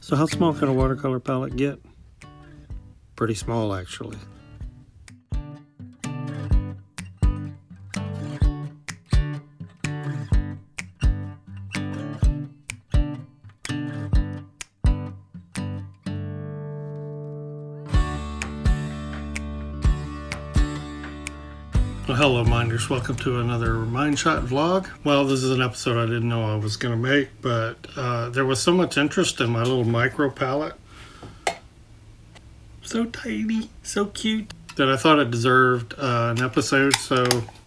So how small can a watercolor palette get? Pretty small, actually. Well, hello minders, welcome to another Mind Shot vlog. Well, this is an episode I didn't know I was going to make, but there was so much interest in my little micro palette. So tiny, so cute, that I thought it deserved an episode. So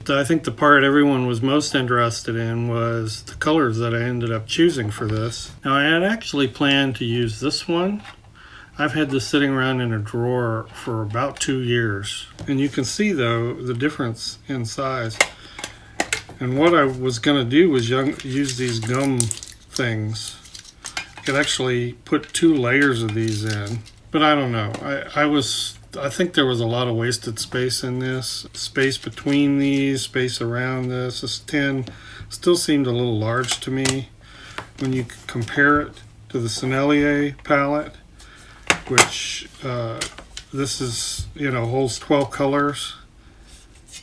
I think the part everyone was most interested in was the colors that I ended up choosing for this. Now, I had actually planned to use this one. I've had this sitting around in a drawer for about 2 years. And you can see, though, the difference in size. And what I was going to do was use these gum things. I could actually put 2 layers of these in. But I don't know. I think there was a lot of wasted space in this. Space between these, space around this. This tin still seemed a little large to me when you compare it to the Sennelier palette, which this is, holds 12 colors.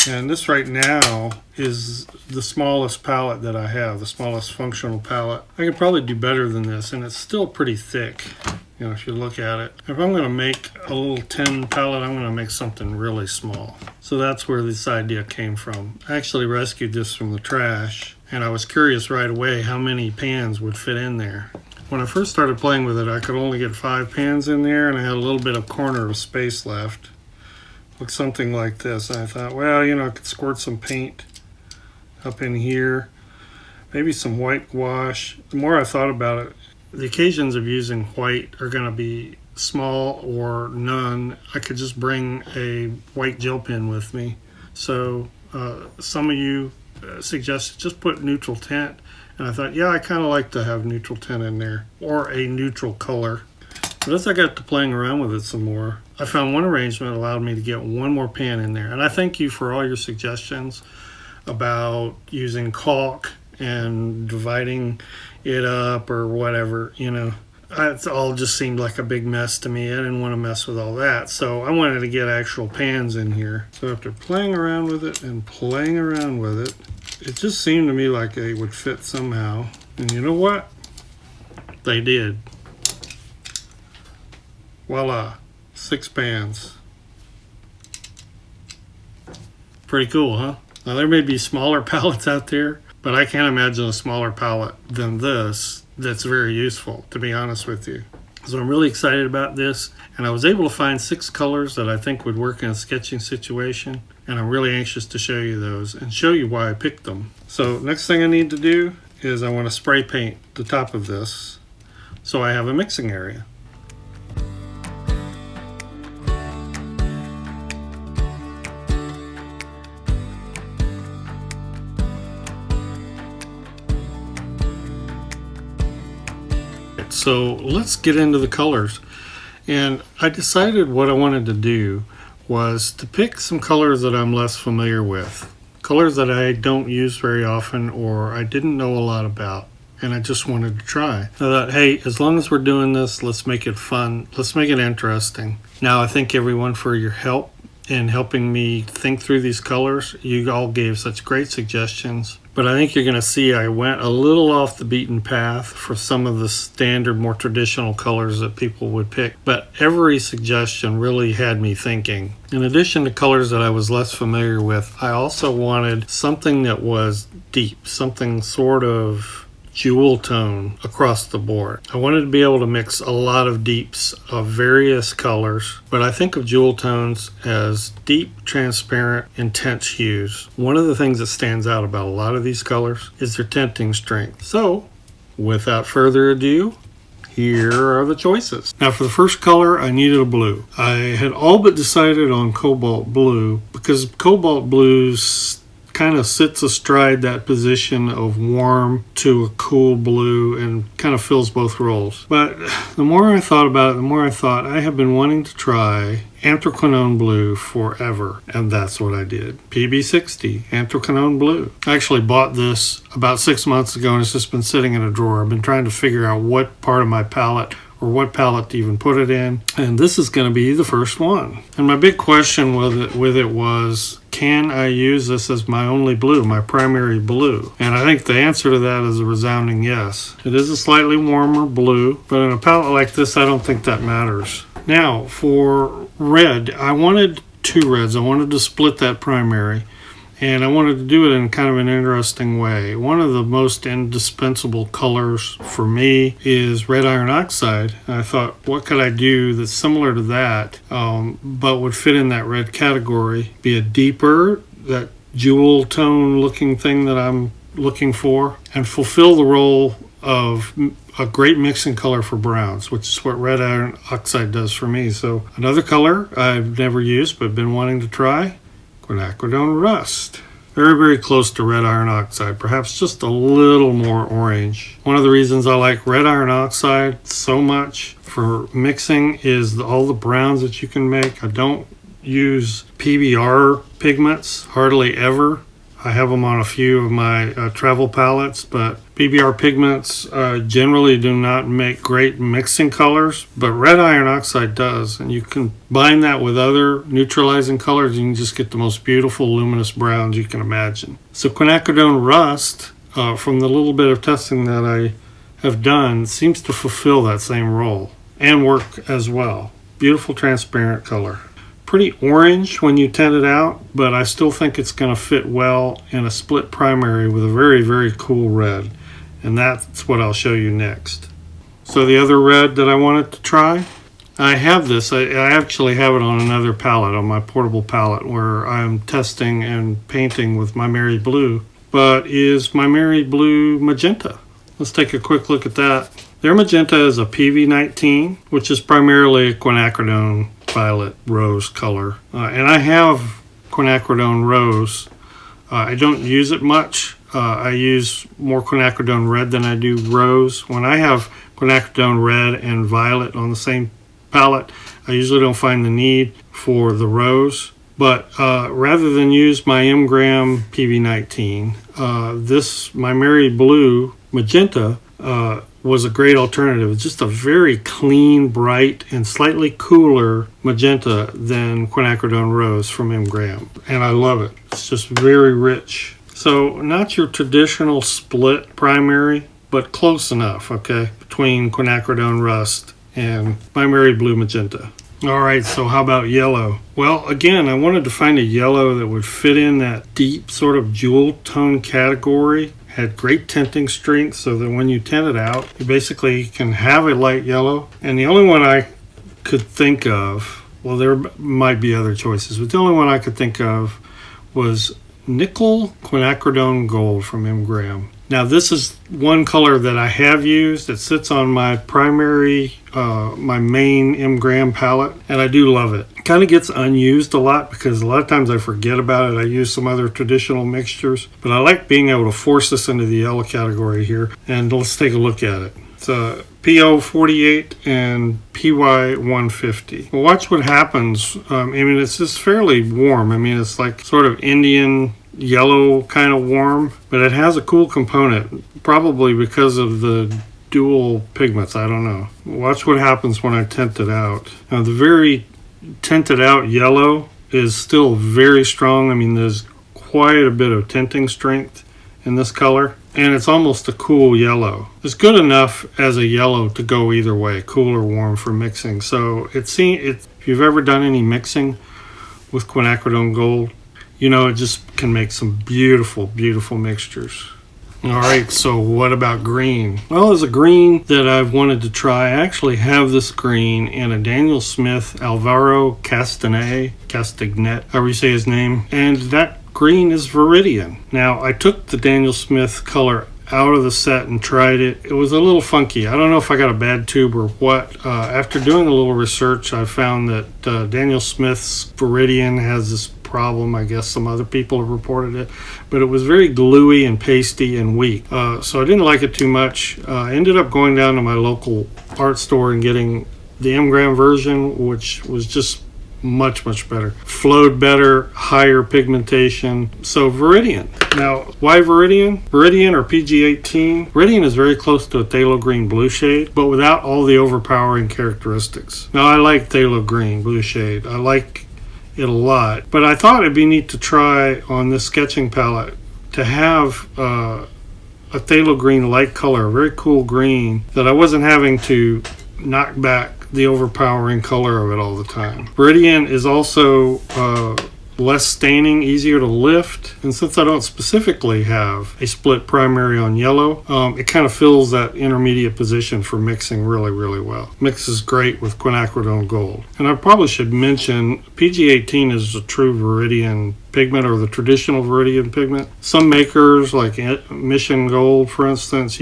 And this right now is the smallest palette that I have, the smallest functional palette. I could probably do better than this, and it's still pretty thick, if you look at it. If I'm going to make a little tin palette, I'm going to make something really small. So that's where this idea came from. I actually rescued this from the trash, and I was curious right away how many pans would fit in there. When I first started playing with it, I could only get 5 pans in there, and I had a little bit of corner of space left. Looked something like this. And I thought, well, I could squirt some paint up in here, maybe some whitewash. The more I thought about it, the occasions of using white are going to be small or none. I could just bring a white gel pen with me. So some of you suggested just put neutral tint. And I thought, yeah, I kind of like to have neutral tint in there, or a neutral color. But as I got to playing around with it some more, I found one arrangement allowed me to get one more pan in there. And I thank you for all your suggestions about using caulk and dividing it up or whatever, It all just seemed like a big mess to me. I didn't want to mess with all that. So I wanted to get actual pans in here. So after playing around with it and playing around with it, it just seemed to me like they would fit somehow. And you know what? They did. Voila. 6 pans. Pretty cool, huh? Now there may be smaller palettes out there, but I can't imagine a smaller palette than this that's very useful, to be honest with you. So I'm really excited about this, and I was able to find 6 colors that I think would work in a sketching situation, and I'm really anxious to show you those and show you why I picked them. So next thing I need to do is I want to spray paint the top of this so I have a mixing area. So let's get into the colors. And I decided what I wanted to do was to pick some colors that I'm less familiar with. Colors that I don't use very often or I didn't know a lot about. And I just wanted to try. I thought, hey, as long as we're doing this, let's make it fun. Let's make it interesting. Now, I thank everyone for your help in helping me think through these colors. You all gave such great suggestions. But I think you're going to see I went a little off the beaten path for some of the standard, more traditional colors that people would pick. But every suggestion really had me thinking. In addition to colors that I was less familiar with, I also wanted something that was deep, something sort of jewel tone across the board. I wanted to be able to mix a lot of deeps of various colors, but I think of jewel tones as deep, transparent, intense hues. One of the things that stands out about a lot of these colors is their tinting strength. So, without further ado, here are the choices. Now for the first color, I needed a blue. I had all but decided on cobalt blue because cobalt blues kind of sits astride that position of warm to a cool blue and kind of fills both roles. But the more I thought about it, the more I thought I have been wanting to try anthraquinone blue forever, and that's what I did. PB60 anthraquinone blue. I actually bought this about 6 months ago and it's just been sitting in a drawer. I've been trying to figure out what part of my palette or what palette to even put it in. And this is going to be the first one. And my big question with it was, can I use this as my only blue, my primary blue? And I think the answer to that is a resounding yes. It is a slightly warmer blue, but in a palette like this, I don't think that matters. Now, for red, I wanted two reds. I wanted to split that primary, and I wanted to do it in kind of an interesting way. One of the most indispensable colors for me is red iron oxide. And I thought, what could I do that's similar to that, but would fit in that red category, be a deeper, that jewel tone looking thing that I'm looking for, and fulfill the role of a great mixing color for browns, which is what red iron oxide does for me. So another color I've never used but been wanting to try, quinacridone rust. Very, very close to red iron oxide, perhaps just a little more orange. One of the reasons I like red iron oxide so much for mixing is all the browns that you can make. I don't use PBR pigments hardly ever. I have them on a few of my travel palettes, but PBR pigments generally do not make great mixing colors, but red iron oxide does. And you can combine that with other neutralizing colors, you can just get the most beautiful luminous browns you can imagine. So quinacridone rust, from the little bit of testing that I have done, seems to fulfill that same role and work as well. Beautiful transparent color. Pretty orange when you tint it out, but I still think it's going to fit well in a split primary with a very, very cool red. And that's what I'll show you next. So the other red that I wanted to try, I have this. I actually have it on another palette, on my portable palette, where I'm testing and painting with my Mary Blue, but is my Mary Blue magenta. Let's take a quick look at that. Their magenta is a PV19, which is primarily a quinacridone violet rose color. And I have quinacridone rose. I don't use it much. I use more quinacridone red than I do rose. When I have quinacridone red and violet on the same palette, I usually don't find the need for the rose. But rather than use my M-Gram PV19, my Mary Blue magenta was a great alternative. It's just a very clean, bright, and slightly cooler magenta than quinacridone rose from M-Gram. And I love it. It's just very rich. So not your traditional split primary, but close enough, okay, between quinacridone rust and my Mary Blue magenta. All right, so how about yellow? Well, again, I wanted to find a yellow that would fit in that deep sort of jewel tone category. Had great tinting strength so that when you tint it out, you basically can have a light yellow. And the only one I could think of, well, there might be other choices, but the only one I could think of was nickel quinacridone gold from M-Gram. Now this is one color that I have used. It sits on my primary, my main M-Gram palette, and I do love it. It kind of gets unused a lot because a lot of times I forget about it. I use some other traditional mixtures, but I like being able to force this into the yellow category here. And let's take a look at it. It's a PO48 and PY150. Well, watch what happens. I mean, it's just fairly warm. I mean, it's like sort of Indian yellow kind of warm, but it has a cool component, probably because of the dual pigments. I don't know. Watch what happens when I tint it out. Now, the very tinted out yellow is still very strong. I mean, there's quite a bit of tinting strength in this color, and it's almost a cool yellow. It's good enough as a yellow to go either way, cool or warm, for mixing. So if you've ever done any mixing with quinacridone gold, you know, it just can make some beautiful, beautiful mixtures. All right, so what about green? Well, there's a green that I've wanted to try. I actually have this green in a Daniel Smith Alvaro Castagnet, however you say his name, and that green is Viridian. Now, I took the Daniel Smith color out of the set and tried it. It was a little funky. I don't know if I got a bad tube or what. After doing a little research, I found that Daniel Smith's Viridian has this problem. I guess some other people have reported it, but it was very gluey and pasty and weak. So I didn't like it too much. I ended up going down to my local art store and getting the M-Gram version, which was just much better. Flowed better, higher pigmentation. So Viridian. Now, why Viridian? Viridian or PG18. Viridian is very close to a phthalo green blue shade, but without all the overpowering characteristics. Now, I like phthalo green blue shade. I like it a lot, but I thought it'd be neat to try on this sketching palette to have a phthalo green light color, a very cool green that I wasn't having to knock back the overpowering color of it all the time. Viridian is also less staining, easier to lift, and since I don't specifically have a split primary on yellow, it kind of fills that intermediate position for mixing really well. Mixes great with quinacridone gold. And I probably should mention PG18 is a true Viridian pigment, or the traditional Viridian pigment. Some makers like Mission Gold, for instance,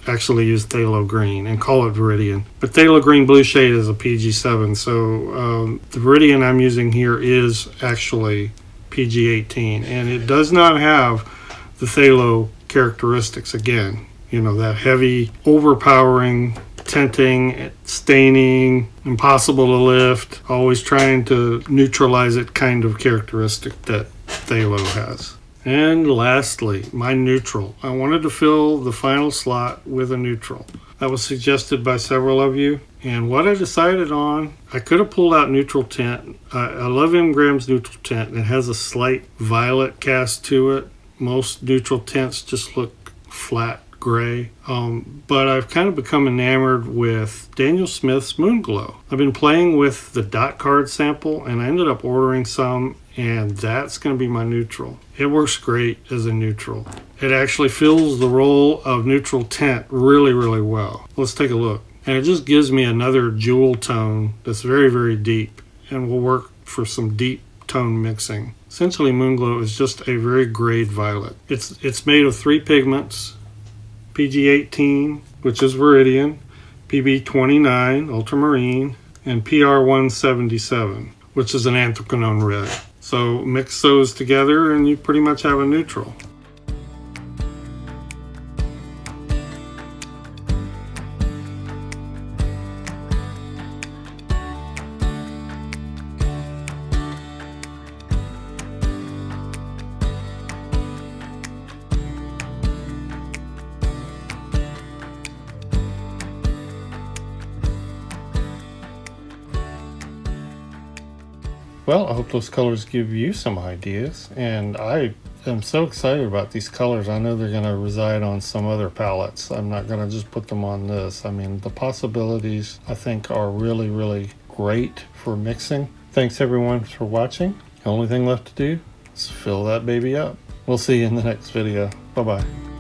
actually use phthalo green and call it Viridian, but phthalo green blue shade is a PG7, so the Viridian I'm using here is actually PG18, and it does not have the phthalo characteristics. Again, you know, that heavy overpowering tinting, staining, impossible to lift, always trying to neutralize it kind of characteristic that phthalo has. And lastly, my neutral. I wanted to fill the final slot with a neutral. That was suggested by several of you. And what I decided on, I could have pulled out neutral tint. I love M-Gram's neutral tint. It has a slight violet cast to it. Most neutral tints just look flat gray. But I've kind of become enamored with Daniel Smith's Moon Glow. I've been playing with the dot card sample, and I ended up ordering some, and that's going to be my neutral. It works great as a neutral. It actually fills the role of neutral tint really well. Let's take a look. And it just gives me another jewel tone that's very deep and will work for some deep tone mixing. Essentially, Moon Glow is just a very grayed violet. It's made of 3 pigments: PG18, which is Viridian, PB29, ultramarine, and PR177, which is an anthraquinone red. So mix those together and you pretty much have a neutral. Well, I hope those colors give you some ideas, and I am so excited about these colors. I know they're going to reside on some other palettes. I'm not going to just put them on this. I mean, the possibilities I think are really great for mixing. Thanks everyone for watching. The only thing left to do is fill that baby up. We'll see you in the next video. Bye-bye.